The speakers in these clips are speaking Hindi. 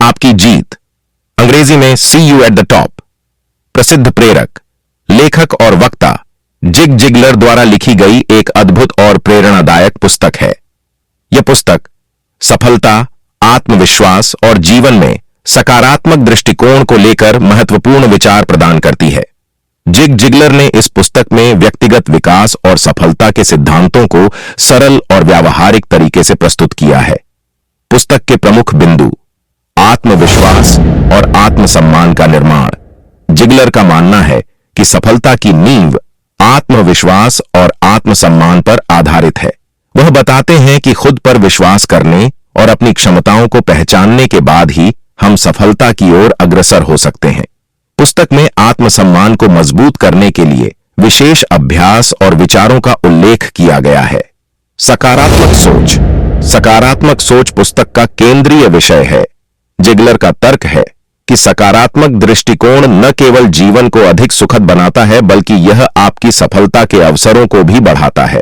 आपकी जीत, अंग्रेजी में सी यू एट द टॉप, प्रसिद्ध प्रेरक, लेखक और वक्ता जिग जिगलर द्वारा लिखी गई एक अद्भुत और प्रेरणादायक पुस्तक है। यह पुस्तक सफलता, आत्मविश्वास और जीवन में सकारात्मक दृष्टिकोण को लेकर महत्वपूर्ण विचार प्रदान करती है। जिग जिगलर ने इस पुस्तक में व्यक्तिगत विकास और सफलता के सिद्धांतों को सरल और व्यावहारिक तरीके से प्रस्तुत किया है। पुस्तक के प्रमुख बिंदु आत्मविश्वास और आत्मसम्मान का निर्माण। जिगलर का मानना है कि सफलता की नींव आत्मविश्वास और आत्मसम्मान पर आधारित है। वह बताते हैं कि खुद पर विश्वास करने और अपनी क्षमताओं को पहचानने के बाद ही हम सफलता की ओर अग्रसर हो सकते हैं। पुस्तक में आत्मसम्मान को मजबूत करने के लिए विशेष अभ्यास और विचारों का उल्लेख किया गया है। सकारात्मक सोच। सकारात्मक सोच पुस्तक का केंद्रीय विषय है। जिगलर का तर्क है कि सकारात्मक दृष्टिकोण न केवल जीवन को अधिक सुखद बनाता है, बल्कि यह आपकी सफलता के अवसरों को भी बढ़ाता है।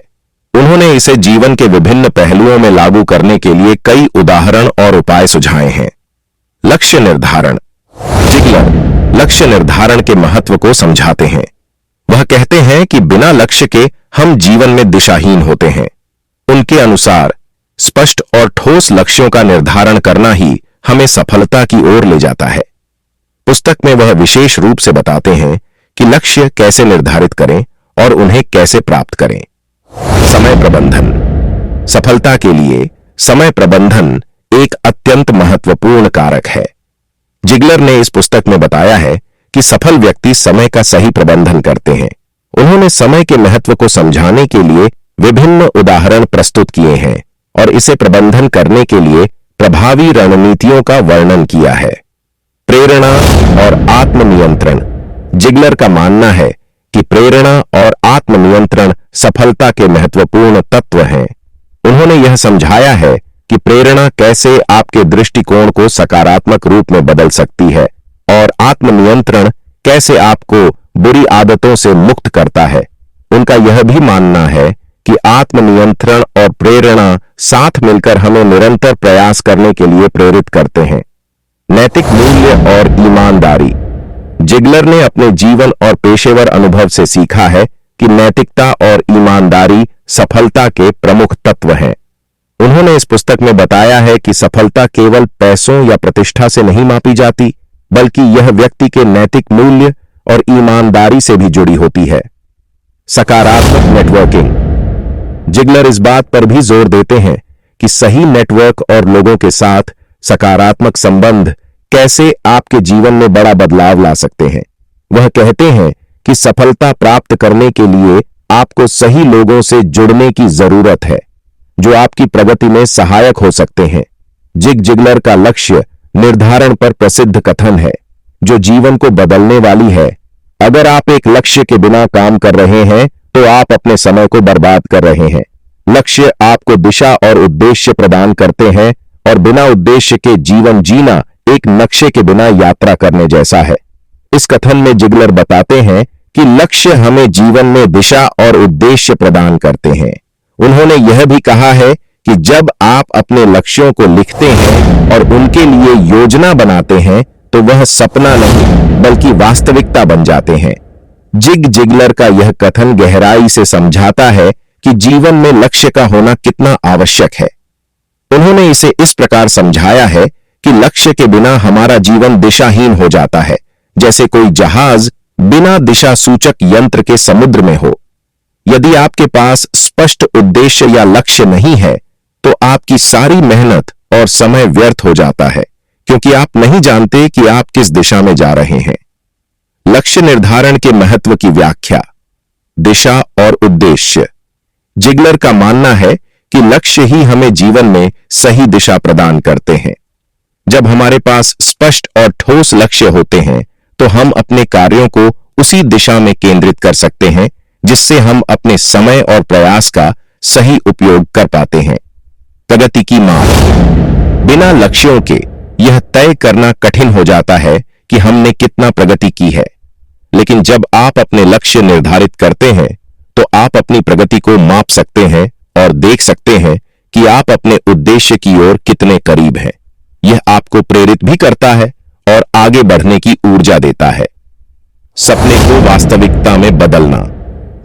उन्होंने इसे जीवन के विभिन्न पहलुओं में लागू करने के लिए कई उदाहरण और उपाय सुझाए हैं। लक्ष्य निर्धारण। जिगलर लक्ष्य निर्धारण के महत्व को समझाते हैं। वह कहते हैं कि बिना लक्ष्य के हम जीवन में दिशाहीन होते हैं। उनके अनुसार स्पष्ट और ठोस लक्ष्यों का निर्धारण करना ही हमें सफलता की ओर ले जाता है। पुस्तक में वह विशेष रूप से बताते हैं कि लक्ष्य कैसे निर्धारित करें और उन्हें कैसे प्राप्त करें। समय प्रबंधन। सफलता के लिए समय प्रबंधन एक अत्यंत महत्वपूर्ण कारक है। जिगलर ने इस पुस्तक में बताया है कि सफल व्यक्ति समय का सही प्रबंधन करते हैं। उन्होंने समय के महत्व को समझाने के लिए विभिन्न उदाहरण प्रस्तुत किए हैं और इसे प्रबंधन करने के लिए प्रभावी रणनीतियों का वर्णन किया है। प्रेरणा और आत्मनियंत्रण। जिगलर का मानना है कि प्रेरणा और आत्मनियंत्रण सफलता के महत्वपूर्ण तत्व हैं। उन्होंने यह समझाया है कि प्रेरणा कैसे आपके दृष्टिकोण को सकारात्मक रूप में बदल सकती है और आत्मनियंत्रण कैसे आपको बुरी आदतों से मुक्त करता है। उनका यह भी मानना है कि आत्मनियंत्रण और प्रेरणा साथ मिलकर हमें निरंतर प्रयास करने के लिए प्रेरित करते हैं। नैतिक मूल्य और ईमानदारी। जिगलर ने अपने जीवन और पेशेवर अनुभव से सीखा है कि नैतिकता और ईमानदारी सफलता के प्रमुख तत्व हैं। उन्होंने इस पुस्तक में बताया है कि सफलता केवल पैसों या प्रतिष्ठा से नहीं मापी जाती, बल्कि यह व्यक्ति के नैतिक मूल्य और ईमानदारी से भी जुड़ी होती है। सकारात्मक नेटवर्किंग। जिगलर इस बात पर भी जोर देते हैं कि सही नेटवर्क और लोगों के साथ सकारात्मक संबंध कैसे आपके जीवन में बड़ा बदलाव ला सकते हैं। वह कहते हैं कि सफलता प्राप्त करने के लिए आपको सही लोगों से जुड़ने की जरूरत है, जो आपकी प्रगति में सहायक हो सकते हैं। जिग जिगलर का लक्ष्य निर्धारण पर प्रसिद्ध कथन है, जो जीवन को बदलने वाली है। अगर आप एक लक्ष्य के बिना काम कर रहे हैं, तो आप अपने समय को बर्बाद कर रहे हैं। लक्ष्य आपको दिशा और उद्देश्य प्रदान करते हैं, और बिना उद्देश्य के जीवन जीना एक नक्शे के बिना यात्रा करने जैसा है। इस कथन में जिगलर बताते हैं कि लक्ष्य हमें जीवन में दिशा और उद्देश्य प्रदान करते हैं। उन्होंने यह भी कहा है कि जब आप अपने लक्ष्यों को लिखते हैं और उनके लिए योजना बनाते हैं, तो वह सपना नहीं बल्कि वास्तविकता बन जाते हैं। जिग जिगलर का यह कथन गहराई से समझाता है कि जीवन में लक्ष्य का होना कितना आवश्यक है। उन्होंने इसे इस प्रकार समझाया है कि लक्ष्य के बिना हमारा जीवन दिशाहीन हो जाता है, जैसे कोई जहाज बिना दिशा सूचक यंत्र के समुद्र में हो। यदि आपके पास स्पष्ट उद्देश्य या लक्ष्य नहीं है, तो आपकी सारी मेहनत और समय व्यर्थ हो जाता है, क्योंकि आप नहीं जानते कि आप किस दिशा में जा रहे हैं। लक्ष्य निर्धारण के महत्व की व्याख्या। दिशा और उद्देश्य। जिगलर का मानना है कि लक्ष्य ही हमें जीवन में सही दिशा प्रदान करते हैं। जब हमारे पास स्पष्ट और ठोस लक्ष्य होते हैं, तो हम अपने कार्यों को उसी दिशा में केंद्रित कर सकते हैं, जिससे हम अपने समय और प्रयास का सही उपयोग कर पाते हैं। प्रगति की माप। बिना लक्ष्यों के यह तय करना कठिन हो जाता है कि हमने कितना प्रगति की है। लेकिन जब आप अपने लक्ष्य निर्धारित करते हैं, तो आप अपनी प्रगति को माप सकते हैं और देख सकते हैं कि आप अपने उद्देश्य की ओर कितने करीब हैं। यह आपको प्रेरित भी करता है और आगे बढ़ने की ऊर्जा देता है। सपने को वास्तविकता में बदलना।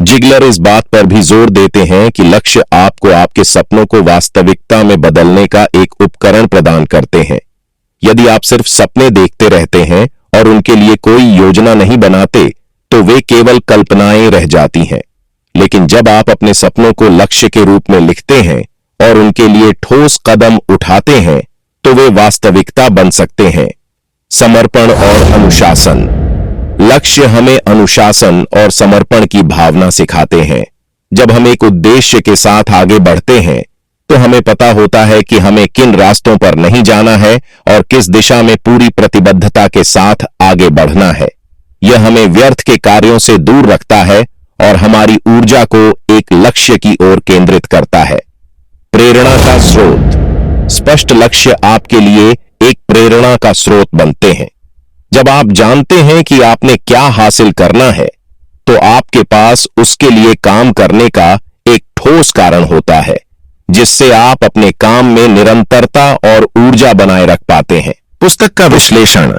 जिगलर इस बात पर भी जोर देते हैं कि लक्ष्य आपको आपके सपनों को वास्तविकता में बदलने का एक उपकरण प्रदान करते हैं। यदि आप सिर्फ सपने देखते रहते हैं और उनके लिए कोई योजना नहीं बनाते तो वे केवल कल्पनाएं रह जाती हैं। लेकिन जब आप अपने सपनों को लक्ष्य के रूप में लिखते हैं और उनके लिए ठोस कदम उठाते हैं तो वे वास्तविकता बन सकते हैं। समर्पण और अनुशासन। लक्ष्य हमें अनुशासन और समर्पण की भावना सिखाते हैं। जब हम एक उद्देश्य के साथ आगे बढ़ते हैं तो हमें पता होता है कि हमें किन रास्तों पर नहीं जाना है और किस दिशा में पूरी प्रतिबद्धता के साथ आगे बढ़ना है। यह हमें व्यर्थ के कार्यों से दूर रखता है और हमारी ऊर्जा को एक लक्ष्य की ओर केंद्रित करता है। प्रेरणा का स्रोत। स्पष्ट लक्ष्य आपके लिए एक प्रेरणा का स्रोत बनते हैं। जब आप जानते हैं कि आपने क्या हासिल करना है तो आपके पास उसके लिए काम करने का एक ठोस कारण होता है, जिससे आप अपने काम में निरंतरता और ऊर्जा बनाए रख पाते हैं। पुस्तक का विश्लेषण।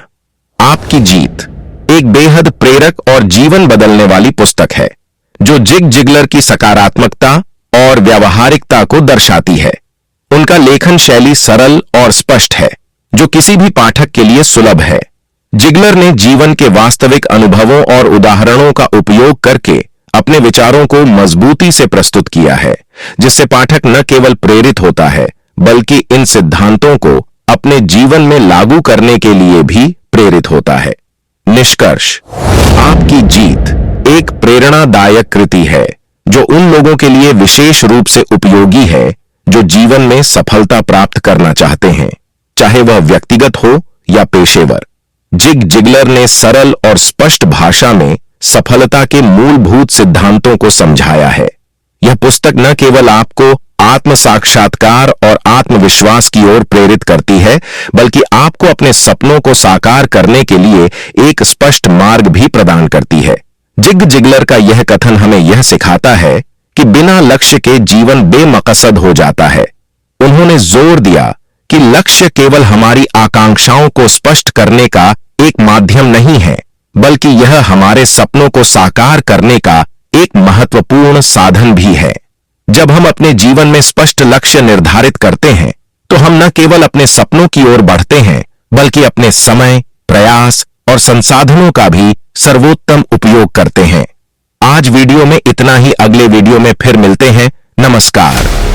आपकी जीत एक बेहद प्रेरक और जीवन बदलने वाली पुस्तक है जो जिग जिगलर की सकारात्मकता और व्यावहारिकता को दर्शाती है। उनका लेखन शैली सरल और स्पष्ट है जो किसी भी पाठक के लिए सुलभ है। जिगलर ने जीवन के वास्तविक अनुभवों और उदाहरणों का उपयोग करके अपने विचारों को मजबूती से प्रस्तुत किया है, जिससे पाठक न केवल प्रेरित होता है बल्कि इन सिद्धांतों को अपने जीवन में लागू करने के लिए भी प्रेरित होता है। निष्कर्ष। आपकी जीत एक प्रेरणादायक कृति है जो उन लोगों के लिए विशेष रूप से उपयोगी है जो जीवन में सफलता प्राप्त करना चाहते हैं, चाहे वह व्यक्तिगत हो या पेशेवर। जिग जिगलर ने सरल और स्पष्ट भाषा में सफलता के मूलभूत सिद्धांतों को समझाया है। यह पुस्तक न केवल आपको आत्म साक्षात्कार और आत्मविश्वास की ओर प्रेरित करती है बल्कि आपको अपने सपनों को साकार करने के लिए एक स्पष्ट मार्ग भी प्रदान करती है। जिग जिगलर का यह कथन हमें यह सिखाता है कि बिना लक्ष्य के जीवन बेमकसद हो जाता है। उन्होंने जोर दिया कि लक्ष्य केवल हमारी आकांक्षाओं को स्पष्ट करने का एक माध्यम नहीं है बल्कि यह हमारे सपनों को साकार करने का एक महत्वपूर्ण साधन भी है। जब हम अपने जीवन में स्पष्ट लक्ष्य निर्धारित करते हैं तो हम न केवल अपने सपनों की ओर बढ़ते हैं बल्कि अपने समय, प्रयास और संसाधनों का भी सर्वोत्तम उपयोग करते हैं। आज वीडियो में इतना ही। अगले वीडियो में फिर मिलते हैं। नमस्कार।